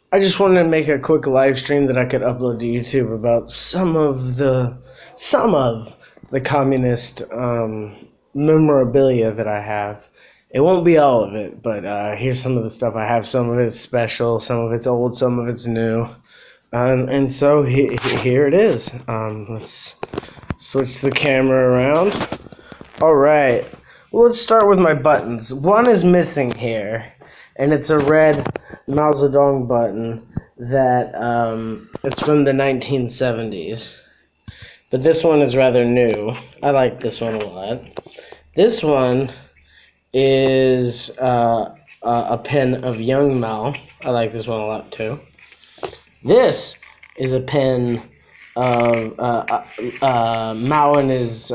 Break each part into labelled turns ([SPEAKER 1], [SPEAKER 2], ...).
[SPEAKER 1] I just wanted to make a quick live stream that I could upload to YouTube about some of the communist memorabilia that I have. It won't be all of it, but here's some of the stuff I have. Some of it's special, some of it's old, some of it's new, and so here it is. Let's switch the camera around. All right. Well, let's start with my buttons. One is missing here, and it's a red Mao Zedong button that it's from the 1970s. But this one is rather new. I like this one a lot. This one is a pen of young Mao. I like this one a lot too. This is a pen of Mao and his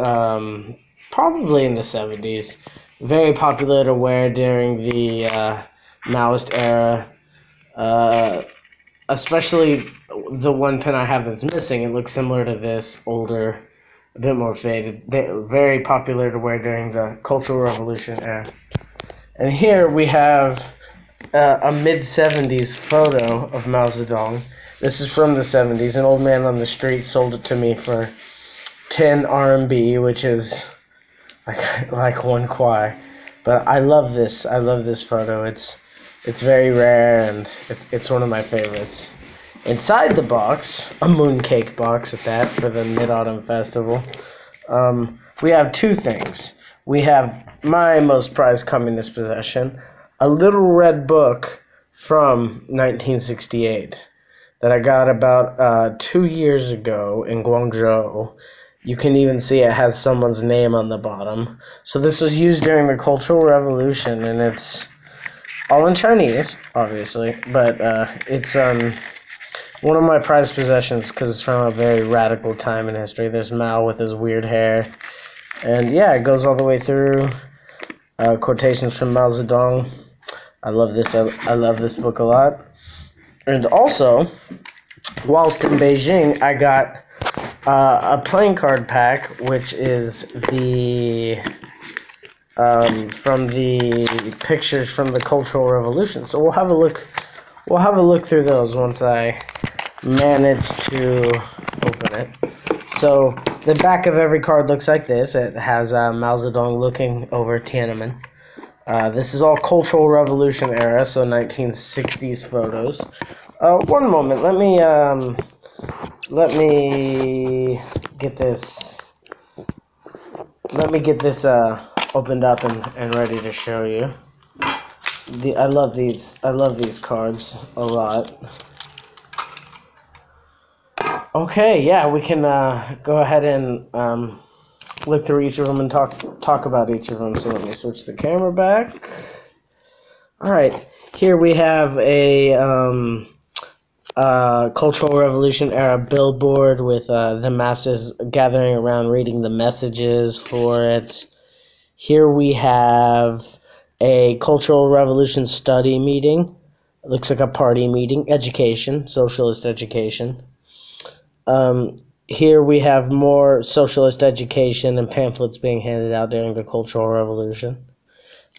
[SPEAKER 1] probably in the 70s. Very popular to wear during the Maoist era. Especially the one pen I have that's missing. It looks similar to this, older, a bit more faded. Very popular to wear during the Cultural Revolution era. And here we have a mid-70s photo of Mao Zedong. This is from the 70s. An old man on the street sold it to me for 10 RMB, which is like one kwai. But I love this. I love this photo. It's very rare, and it's one of my favorites. Inside the box, a mooncake box at that, for the Mid-Autumn Festival, we have two things. We have my most prized communist possession, a little red book from 1968 that I got about 2 years ago in Guangzhou. You can even see it has someone's name on the bottom. So this was used during the Cultural Revolution, and it's all in Chinese, obviously, but it's one of my prized possessions because it's from a very radical time in history. There's Mao with his weird hair, and yeah, it goes all the way through. Quotations from Mao Zedong. I love this. I love this book a lot. And also, whilst in Beijing, I got a playing card pack, which is the from the pictures from the Cultural Revolution. So we'll have a look. We'll have a look through those once I manage to open it. So the back of every card looks like this. It has Mao Zedong looking over Tiananmen. This is all Cultural Revolution era, so 1960s photos. One moment. Let me get this. Let me get this opened up and ready to show you. I love these cards a lot. Okay, yeah, we can go ahead and look through each of them and talk about each of them. So let me switch the camera back. All right, here we have a Cultural Revolution era billboard with the masses gathering around reading the messages for it. Here we have a Cultural Revolution study meeting. It looks like a party meeting. Education, socialist education. Here we have more socialist education and pamphlets being handed out during the Cultural Revolution.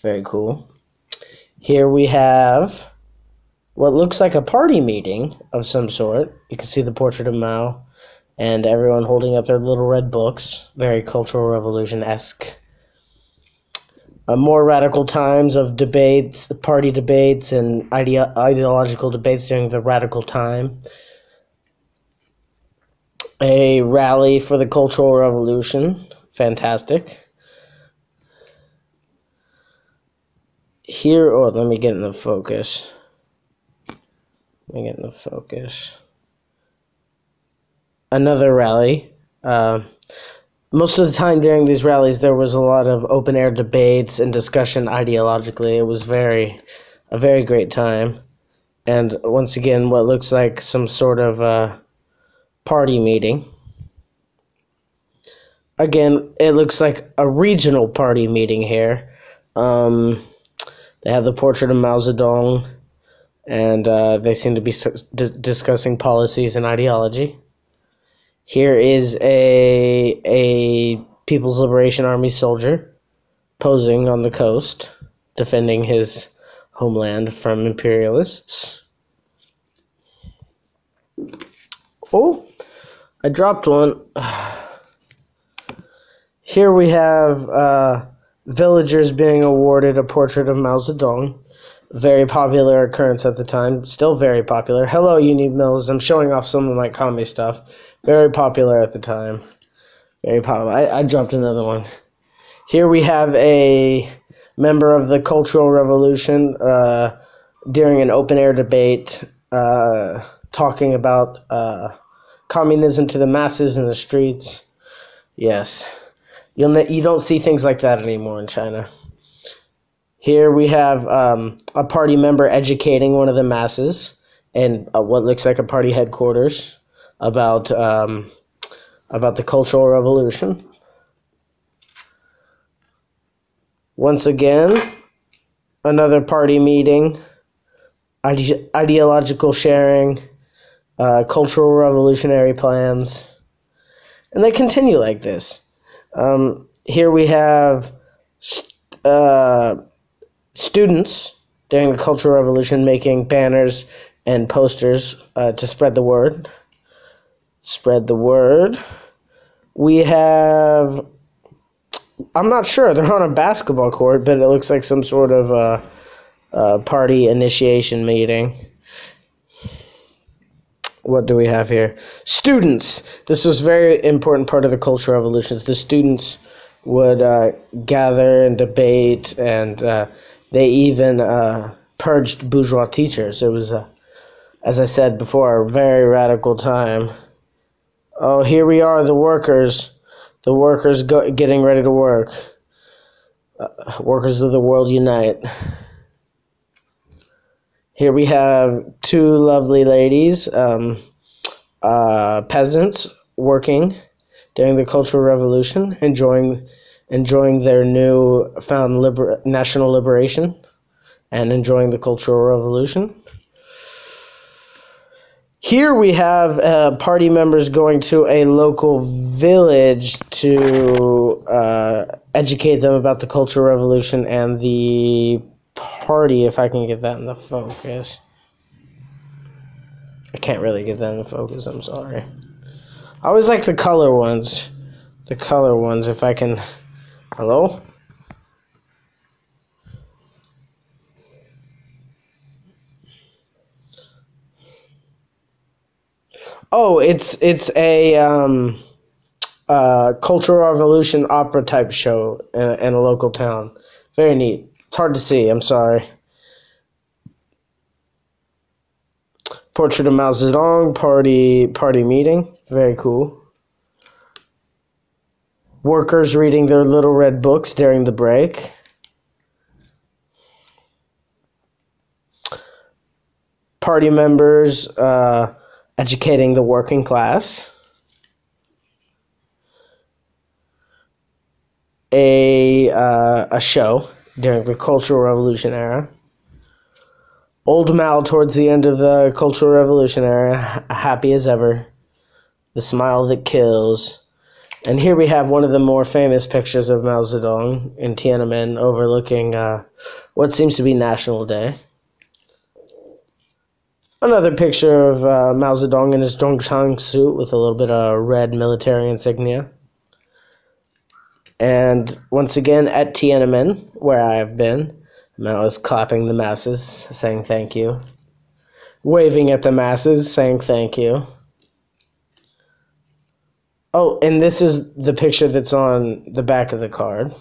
[SPEAKER 1] Very cool. Here we have what looks like a party meeting of some sort. You can see the portrait of Mao and everyone holding up their little red books. Very Cultural Revolution-esque. More radical times of debates, party debates, and ideological debates during the radical time. A rally for the Cultural Revolution. Fantastic. Here, oh, let me get in the focus. Another rally. Most of the time during these rallies, there was a lot of open-air debates and discussion ideologically. It was a very great time. And once again, what looks like some sort of party meeting. Again, it looks like a regional party meeting here. They have the portrait of Mao Zedong, and they seem to be discussing policies and ideology. Here is a People's Liberation Army soldier posing on the coast, defending his homeland from imperialists. Oh, I dropped one. Here we have villagers being awarded a portrait of Mao Zedong. Very popular occurrence at the time. Still very popular. Hello, Unique Mills. I'm showing off some of my comedy stuff. Very popular at the time. Very popular. I dropped another one. Here we have a member of the Cultural Revolution during an open-air debate talking about communism to the masses in the streets. Yes. You don't see things like that anymore in China. Here we have a party member educating one of the masses in what looks like a party headquarters about the Cultural Revolution. Once again, another party meeting, ideological sharing, cultural revolutionary plans, and they continue like this. Here we have students during the Cultural Revolution making banners and posters to spread the word. Spread the word. We have, I'm not sure, they're on a basketball court, but it looks like some sort of party initiation meeting. What do we have here? Students. This was a very important part of the Cultural Revolutions. The students would gather and debate, and they even purged bourgeois teachers. It was, as I said before, a very radical time. Oh, here we are, the workers. The workers getting ready to work. Workers of the world unite. Here we have two lovely ladies, peasants, working during the Cultural Revolution, enjoying their new-found national liberation, and enjoying the Cultural Revolution. Here we have party members going to a local village to educate them about the Cultural Revolution and the party, if I can get that in the focus. I can't really get that in the focus, I'm sorry. I always like the color ones. The color ones, if I can... Hello? Oh, it's a Cultural Revolution opera type show in a local town. Very neat. It's hard to see, I'm sorry. Portrait of Mao Zedong, party meeting. Very cool. Workers reading their little red books during the break. Party members educating the working class. A show during the Cultural Revolution era. Old Mao towards the end of the Cultural Revolution era, happy as ever. The smile that kills. And here we have one of the more famous pictures of Mao Zedong in Tiananmen overlooking what seems to be National Day. Another picture of Mao Zedong in his Zhongshan suit with a little bit of red military insignia. And once again at Tiananmen, where I have been, Mao is clapping the masses, saying thank you. Waving at the masses, saying thank you. Oh, and this is the picture that's on the back of the card.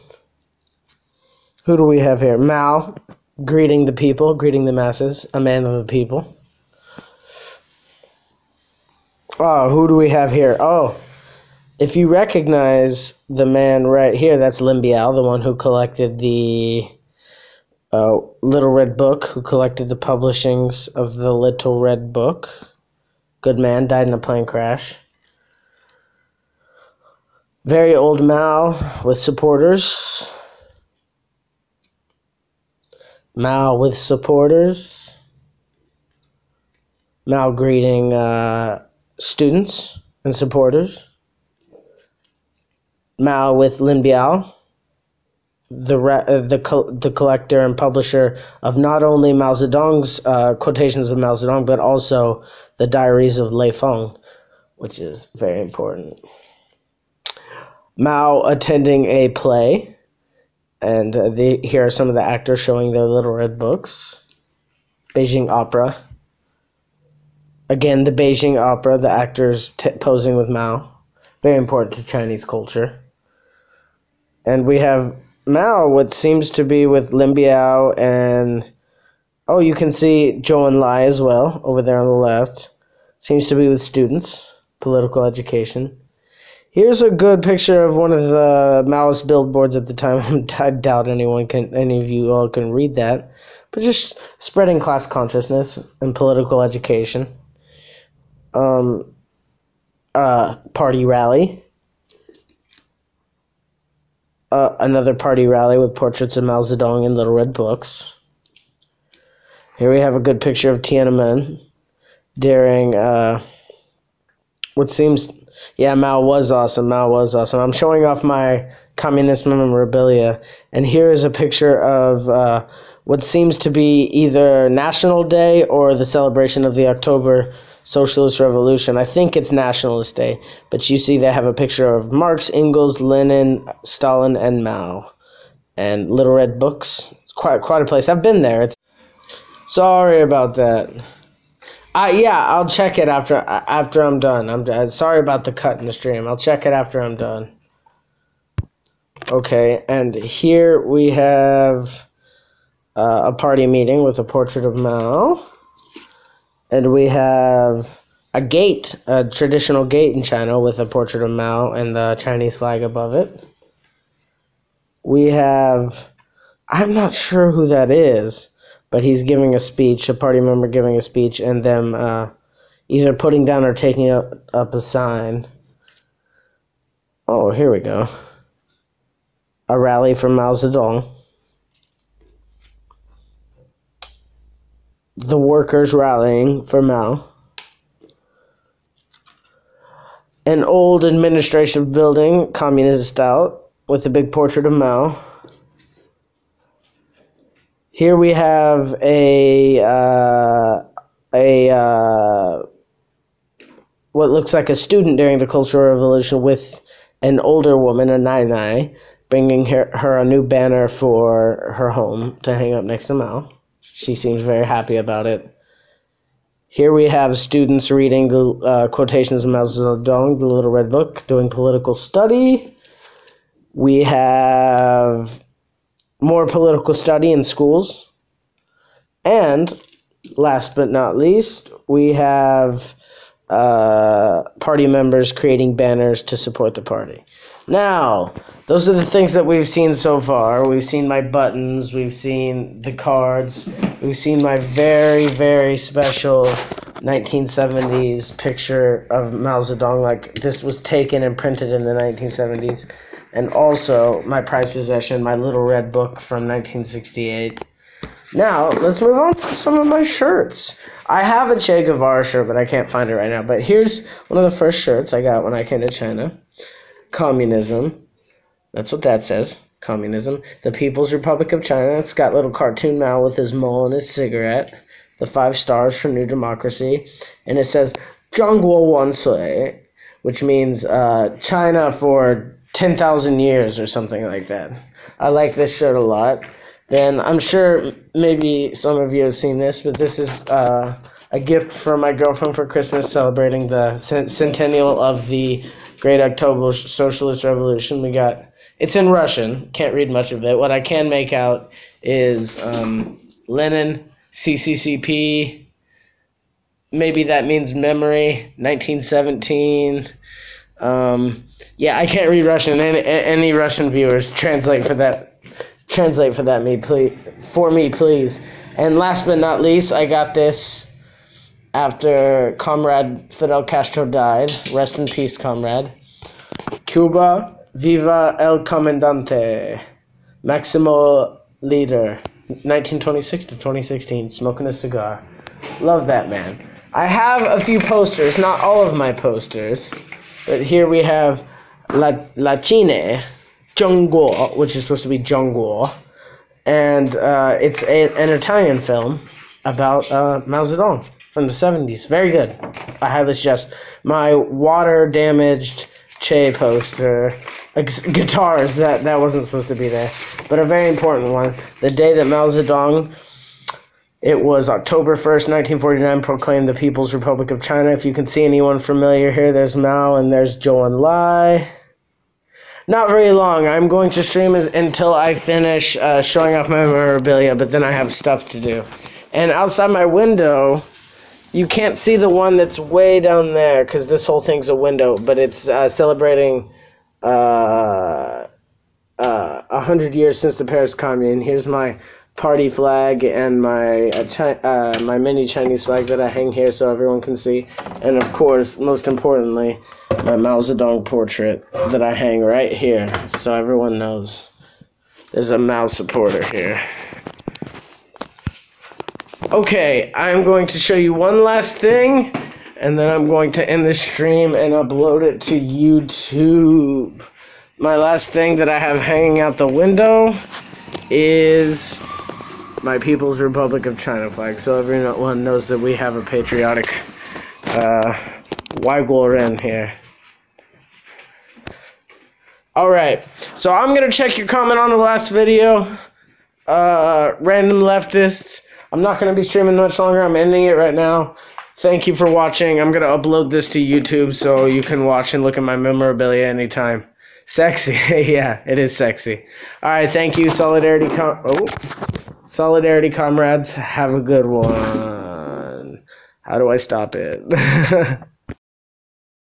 [SPEAKER 1] Who do we have here? Mao, greeting the people, greeting the masses, a man of the people. Oh, who do we have here? Oh, if you recognize the man right here, that's Lin Biao, the one who collected the Little Red Book, who collected the publishings of the Little Red Book. Good man, died in a plane crash. Very old Mao with supporters. Mao with supporters. Mao greeting students and supporters. Mao with Lin Biao. the collector and publisher of not only Mao Zedong's quotations of Mao Zedong, but also the diaries of Lei Feng, which is very important. Mao attending a play, and here are some of the actors showing their little red books. Beijing Opera. Again, the Beijing Opera, the actors posing with Mao. Very important to Chinese culture. And we have Mao, what seems to be with Lin Biao, and oh, you can see Zhou Enlai as well over there on the left. Seems to be with students, political education. Here's a good picture of one of the Maoist billboards at the time. I doubt any of you all can read that, but just spreading class consciousness and political education. Party rally. Another party rally with portraits of Mao Zedong in little red books. Here we have a good picture of Tiananmen during what seems, yeah, Mao was awesome. Mao was awesome. I'm showing off my communist memorabilia, and here is a picture of what seems to be either National Day or the celebration of the October Socialist Revolution. I think it's Nationalist Day, but you see they have a picture of Marx, Engels, Lenin, Stalin, and Mao, and little red books. It's quite a place. I've been there. It's sorry about that. Yeah, I'll check it after I'm done. I'm sorry about the cut in the stream. I'll check it after I'm done. Okay, and here we have a party meeting with a portrait of Mao. And we have a gate, a traditional gate in China with a portrait of Mao and the Chinese flag above it. We have, I'm not sure who that is, but he's giving a speech, a party member giving a speech, and them either putting down or taking up a sign. Oh, here we go. A rally for Mao Zedong. The workers rallying for Mao. An old administrative building, communist style, with a big portrait of Mao. Here we have what looks like a student during the Cultural Revolution with an older woman, a nai, bringing her a new banner for her home to hang up next to Mao. She seems very happy about it. Here we have students reading the quotations of Mao Zedong, the Little Red Book, doing political study. We have more political study in schools. And last but not least, we have party members creating banners to support the party. Now, those are the things that we've seen so far. We've seen my buttons, we've seen the cards, we've seen my very, very special 1970s picture of Mao Zedong. Like, this was taken and printed in the 1970s. And also my prized possession, my Little Red Book from 1968. Now, let's move on to some of my shirts. I have a Che Guevara shirt, but I can't find it right now. But here's one of the first shirts I got when I came to China. Communism. That's what that says. Communism. The People's Republic of China. It's got little cartoon Mao with his mole and his cigarette. The 5 stars for New Democracy. And it says, 中国万岁, which means China for 10,000 years or something like that. I like this shirt a lot. Then I'm sure maybe some of you have seen this, but this is a gift from my girlfriend for Christmas celebrating the centennial of the Great October Socialist Revolution. It's in Russian, can't read much of it. What I can make out is Lenin, CCCP, maybe that means memory, 1917. Yeah, I can't read Russian. Any Russian viewers, translate for me, please. And last but not least, I got this after Comrade Fidel Castro died. Rest in peace, comrade. Cuba, viva el comandante. Maximo Leader, 1926 to 2016, smoking a cigar. Love that man. I have a few posters, not all of my posters, but here we have La Chine, Zhongguo, which is supposed to be Zhongguo, and it's an Italian film about Mao Zedong from the 70s. Very good. I highly suggest. My water-damaged Che poster, guitars, that wasn't supposed to be there, but a very important one. The day that Mao Zedong, it was October 1st, 1949, proclaimed the People's Republic of China. If you can see anyone familiar here, there's Mao and there's Zhou Enlai. Not very long. I'm going to stream until I finish showing off my memorabilia, but then I have stuff to do. And outside my window, you can't see the one that's way down there because this whole thing's a window, but it's celebrating 100 years since the Paris Commune. Here's my party flag and my my mini Chinese flag that I hang here so everyone can see. And of course, most importantly, my Mao Zedong portrait that I hang right here so everyone knows there's a Mao supporter here. Okay, I'm going to show you one last thing, and then I'm going to end this stream and upload it to YouTube. My last thing that I have hanging out the window is my People's Republic of China flag, so everyone knows that we have a patriotic Waiguoren here. Alright, so I'm going to check your comment on the last video. Random Leftists. I'm not going to be streaming much longer. I'm ending it right now. Thank you for watching. I'm going to upload this to YouTube so you can watch and look at my memorabilia anytime. Sexy. Yeah, it is sexy. Alright, thank you, Solidarity comrades. Have a good one. How do I stop it?